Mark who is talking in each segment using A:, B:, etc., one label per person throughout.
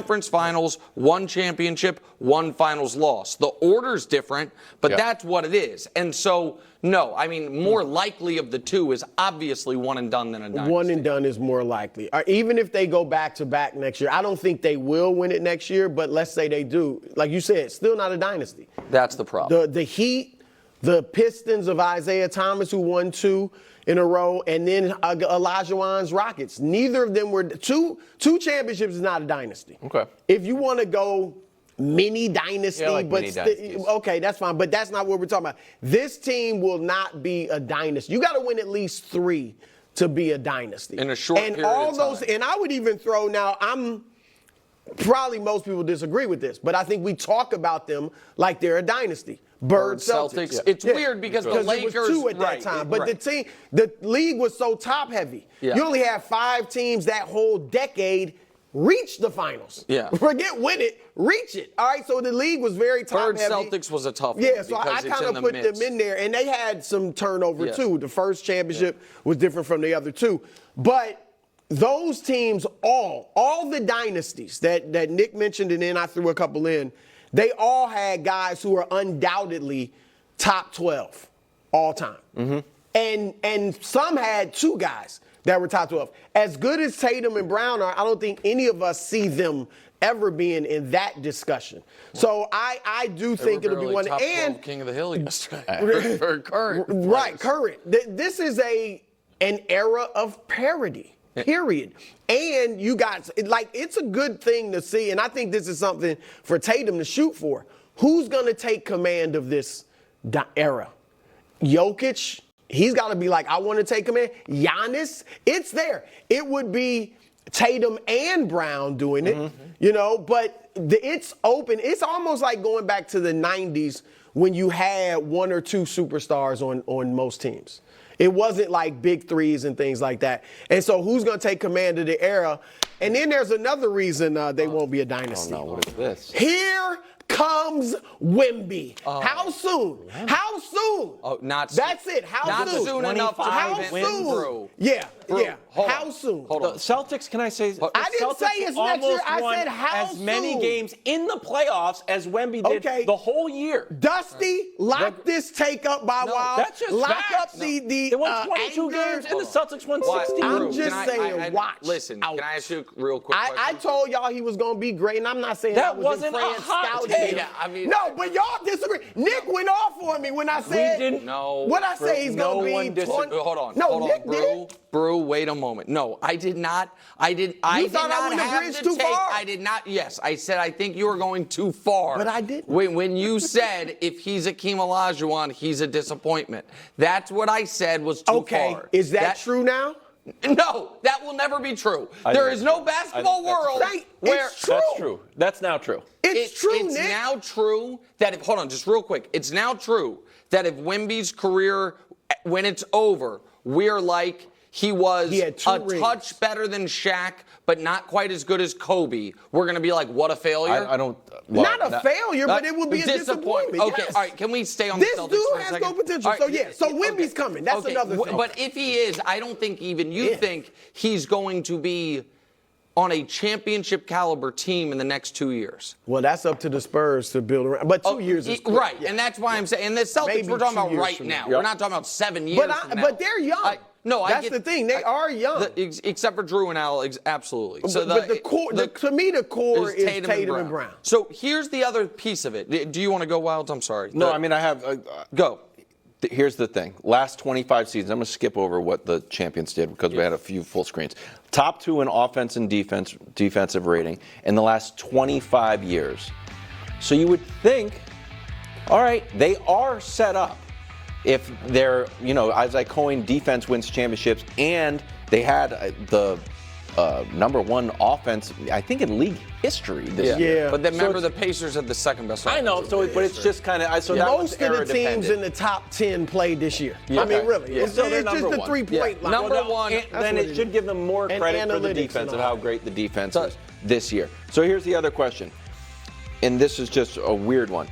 A: conference finals, 1 championship, 1 finals loss. The order's different, but that's what it is. And so, no, I mean, more likely of the two is obviously one and done than a dynasty.
B: One and done is more likely. Even if they go back-to-back next year, I don't think they will win it next year, but let's say they do. Like you said, still not a dynasty.
A: That's the problem.
B: The Heat, the Pistons of Isaiah Thomas, who won 2 in a row, and then Olajuwon's Rockets. Neither of them were two championships is not a dynasty.
C: Okay.
B: If you want to go mini dynasty, okay, that's fine. But that's not what we're talking about. This team will not be a dynasty. You got to win at least 3 to be a dynasty.
A: In a short period of time.
B: And I would even throw now. Probably most people disagree with this, but I think we talk about them like they're a dynasty. Bird Celtics.
A: It's weird because the Lakers.
B: It was 2 at that time, but the league was so top heavy.
A: Yeah.
B: You only had 5 teams that whole decade reach the finals.
A: Yeah.
B: Forget win it, reach it. All right, so the league was very top heavy.
A: Celtics was a tough one.
B: Yeah, so I kind of put them in there, and they had some turnover too. The first championship was different from the other 2, but those teams, all the dynasties that Nick mentioned, and then I threw a couple in, they all had guys who are undoubtedly top 12 all time. Mm-hmm. And some had 2 guys that were top 12. As good as Tatum and Brown are, I don't think any of us see them ever being in that discussion. So I do think it'll be one.
A: Top
B: and
A: 12 King of the Hill yesterday. For current.
B: Right, current. This is an era of parity. Period. And you got, it's a good thing to see, and I think this is something for Tatum to shoot for. Who's going to take command of this era? Jokic, he's got to be like, I want to take command. Giannis, it's there. It would be Tatum and Brown doing it, but it's open. It's almost like going back to the 90s when you had 1 or 2 superstars on most teams. It wasn't like big threes and things like that. And so who's going to take command of the era? And then there's another reason they won't be a dynasty.
C: Oh, no, what is this?
B: Here comes Wemby. How soon? How soon?
A: Oh, not
B: That's it. How soon?
A: Not soon enough to
B: How
A: win
B: soon? Yeah. How soon?
A: Hold on.
D: The Celtics, can I say?
B: I didn't say it's next year. I said how
D: as many
B: soon?
D: games in the playoffs as Wemby did the whole year.
B: Dusty, lock this take up by Wild.
D: That's just
B: lock
D: facts.
B: up the
D: They won 22
B: anger.
D: games, and the Celtics won 16.
B: I'm just saying, watch.
A: Listen,
B: out.
A: can I ask you a real quick question?
B: I told y'all he was going to be great, and I'm not saying
D: That
B: was in
D: wasn't a
B: France
D: hot
B: scouting
D: take.
B: him.
A: Yeah, I mean,
B: no, but y'all disagree. Nick went off on me when I said.
D: didn't.
A: No.
B: What I say he's
D: no
B: going to
D: one
B: be.
D: disagreed.
A: Hold on.
B: No,
A: hold
B: Nick
A: on,
B: did.
A: Brew, wait a moment. No, I did not. I did
B: thought I
A: not
B: went a
A: have
B: bridge
A: the
B: too
A: take.
B: far?
A: I did not. Yes, I said I think you were going too far.
B: But I didn't.
A: When you said if he's Akeem Olajuwon, he's a disappointment. That's what I said was too far.
B: Okay, is that true now?
A: No, that will never be true. There is no basketball world where
B: it's true.
D: That's true. That's now true.
B: It's true,
A: It's
B: Nick.
A: now true that if, hold on, just real quick. It's now true that if Wemby's career, when it's over, we're like he had a touch better than Shaq, but not quite as good as Kobe. We're going to be like, what a failure.
C: I don't.
B: Not a failure, but it would be a disappointment.
A: Okay,
B: yes.
A: all right. Can we stay on the Celtics
B: This
A: for
B: dude
A: a
B: has
A: second?
B: no potential.
A: All right,
B: So Wemby's coming. That's another thing.
A: But if he is, I don't think even you think he's going to be on a championship caliber team in the next 2 years.
B: Well, that's up to the Spurs to build around. But 2 years is quick.
A: Right, and that's why I'm saying. And the Celtics
B: Maybe
A: we're talking
B: 2
A: about
B: years
A: right
B: from
A: now.
B: now.
A: We're not talking about 7 years from now.
B: But they're young. That's the thing. They are young.
A: Except for Drew and Al, absolutely. So
B: but the core, to me, the core is Tatum and Brown.
A: So here's the other piece of it. Do you want to go, Wild? I'm sorry.
C: No, I mean, I have.
A: Go.
C: Here's the thing. Last 25 seasons, I'm going to skip over what the champions did because we had a few full screens. Top 2 in offense and defensive rating in the last 25 years. So you would think, all right, they are set up. If they're, as I coined, defense wins championships, and they had the number 1 offense, I think, in league history this year.
A: But then remember, the Pacers had the second best offense.
D: I know,
C: But it's just kind of so
B: most of the teams in the top 10 played this year. I mean, really, it's just the 3-point line.
A: Number one.
C: Then it should give them more credit for the defense of how great the defense is this year. So here's the other question, and this is just a weird one: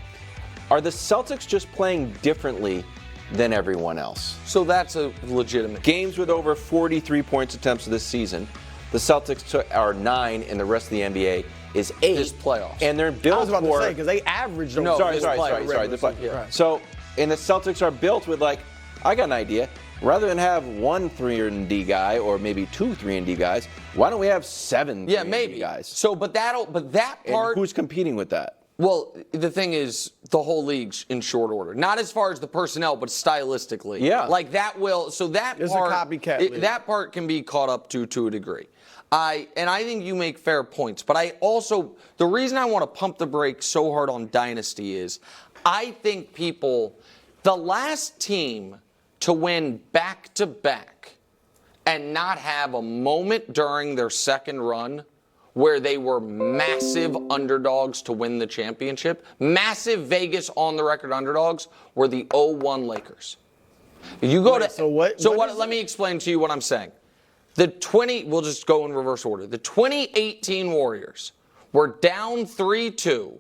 C: are the Celtics just playing differently than everyone else?
A: So that's a legitimate.
C: Games with over 43 points attempts this season. The Celtics are 9 in the rest of the NBA. is 8.
A: His playoffs.
C: And they're built
B: I was about
C: for.
B: to say because they averaged.
A: No,
C: sorry.
A: his
C: The
A: playoffs.
C: play.
A: Yeah.
C: So, and the Celtics are built with I got an idea. Rather than have 1 3-and-D guy or maybe 2 3-and-D guys, why don't we have 7
A: Yeah,
C: 3-and-D
A: maybe.
C: guys?
A: So, but that part.
C: And who's competing with that?
A: Well, the thing is, the whole league's in short order. Not as far as the personnel, but stylistically.
C: Yeah.
A: Like that will. So that
B: It's
A: part.
B: a copycat league.
A: That part can be caught up to a degree. I think you make fair points, but I also the reason I want to pump the brakes so hard on Dynasty is I think the last team to win back-to-back and not have a moment during their second run where they were massive underdogs to win the championship, massive Vegas on-the-record underdogs, were the 0-1 Lakers. You go
B: Wait,
A: to
B: so what?
A: Let me explain to you what I'm saying. We'll just go in reverse order. The 2018 Warriors were down 3-2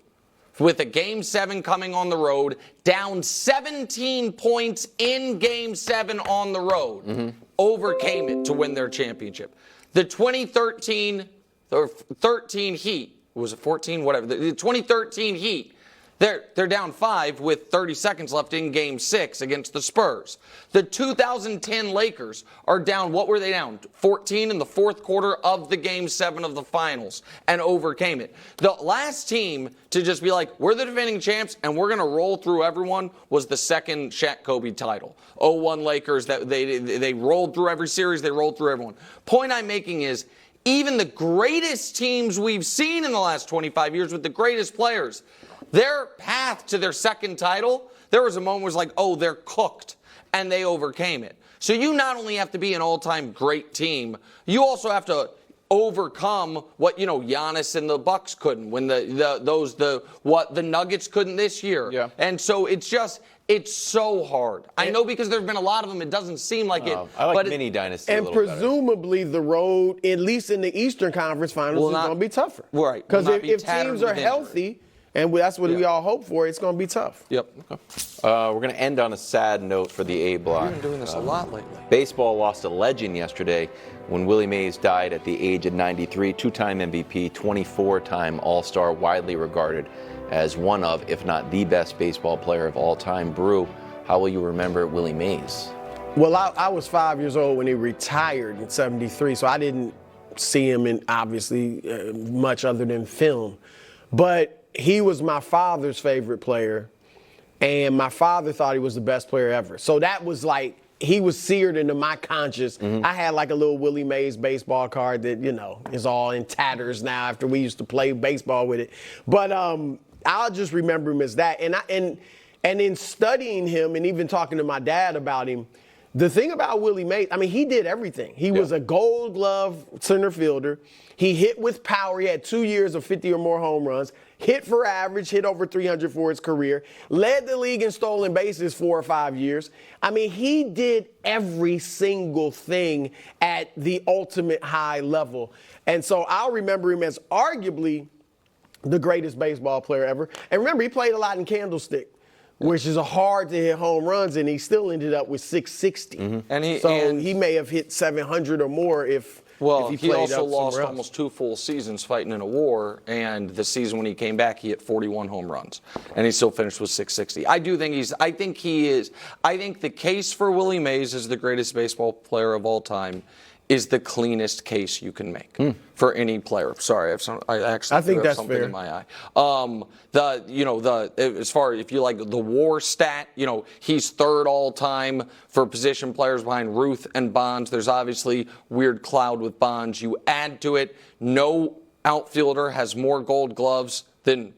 A: with a Game 7 coming on the road, down 17 points in Game 7 on the road, overcame it to win their championship. The 2013 Heat, was it 14? Whatever. The 2013 Heat, they're down 5 with 30 seconds left in Game 6 against the Spurs. The 2010 Lakers are down, what were they down? 14 in the fourth quarter of the Game 7 of the finals and overcame it. The last team to just be like, we're the defending champs and we're going to roll through everyone was the second Shaq Kobe title. 0-1 Lakers, that they rolled through every series, they rolled through everyone. Point I'm making is, even the greatest teams we've seen in the last 25 years with the greatest players, their path to their second title, there was a moment where it was like, oh, they're cooked, and they overcame it. So you not only have to be an all-time great team, you also have to overcome what Giannis and the Bucks couldn't when the Nuggets couldn't this year.
C: Yeah.
A: And so it's so hard. I know because there've been a lot of them. It doesn't seem like it.
C: I like
A: but
C: mini dynasty.
B: And presumably the road, at least in the Eastern Conference Finals, is going to be tougher.
A: Right.
B: Because if teams are healthy, and that's what we all hope for, it's going to be tough.
A: Yep.
C: Okay. We're going to end on a sad note for the A block.
A: We've been doing this a lot lately.
C: Baseball lost a legend yesterday when Willie Mays died at the age of 93, 2-time MVP, 24-time All-Star, widely regarded as one of, if not the best baseball player of all time. Brew, how will you remember Willie Mays?
B: Well, I was 5 years old when he retired in 73, so I didn't see him in, obviously, much other than film. But he was my father's favorite player, and my father thought he was the best player ever. So that was like, he was seared into my conscience. I had like a little Willie Mays baseball card that, is all in tatters now after we used to play baseball with it. But I'll just remember him as that. And in studying him and even talking to my dad about him, the thing about Willie Mays, he did everything. He was a Gold Glove center fielder. He hit with power. He had 2 years of 50 or more home runs. Hit for average, hit over 300 for his career. Led the league in stolen bases 4 or 5 years. He did every single thing at the ultimate high level. And so I'll remember him as arguably the greatest baseball player ever. And remember, he played a lot in Candlestick, which is a hard to hit home runs, and he still ended up with 660. And he may have hit 700 or more if he
A: also lost almost 2 full seasons fighting in a war, and the season when he came back, he hit 41 home runs, and he still finished with 660. I think the case for Willie Mays as the greatest baseball player of all time is the cleanest case you can make for any player. Sorry, I think that's something fair. In my eye. As far if you like the WAR stat, he's third all time for position players behind Ruth and Bonds. There's obviously weird cloud with Bonds. You add to it, no outfielder has more Gold Gloves than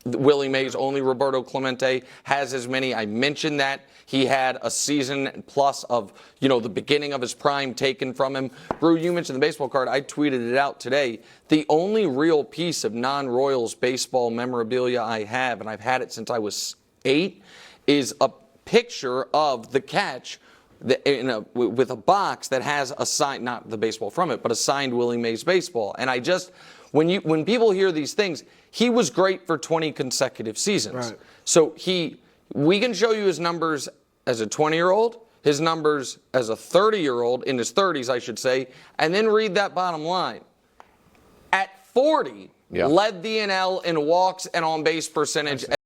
A: Willie Mays. Only Roberto Clemente has as many. I mentioned that. He had a season plus of, the beginning of his prime taken from him. Brew, you mentioned the baseball card. I tweeted it out today. The only real piece of non-Royals baseball memorabilia I have, and I've had it since I was 8, is a picture of the catch with a box that has a signed, not the baseball from it, but a signed Willie Mays baseball. And when people hear these things, he was great for 20 consecutive seasons. Right. So we can show you his numbers as a 20-year-old, his numbers as a 30-year-old, in his 30s, I should say, and then read that bottom line. At 40, led the NL in walks and on base percentage.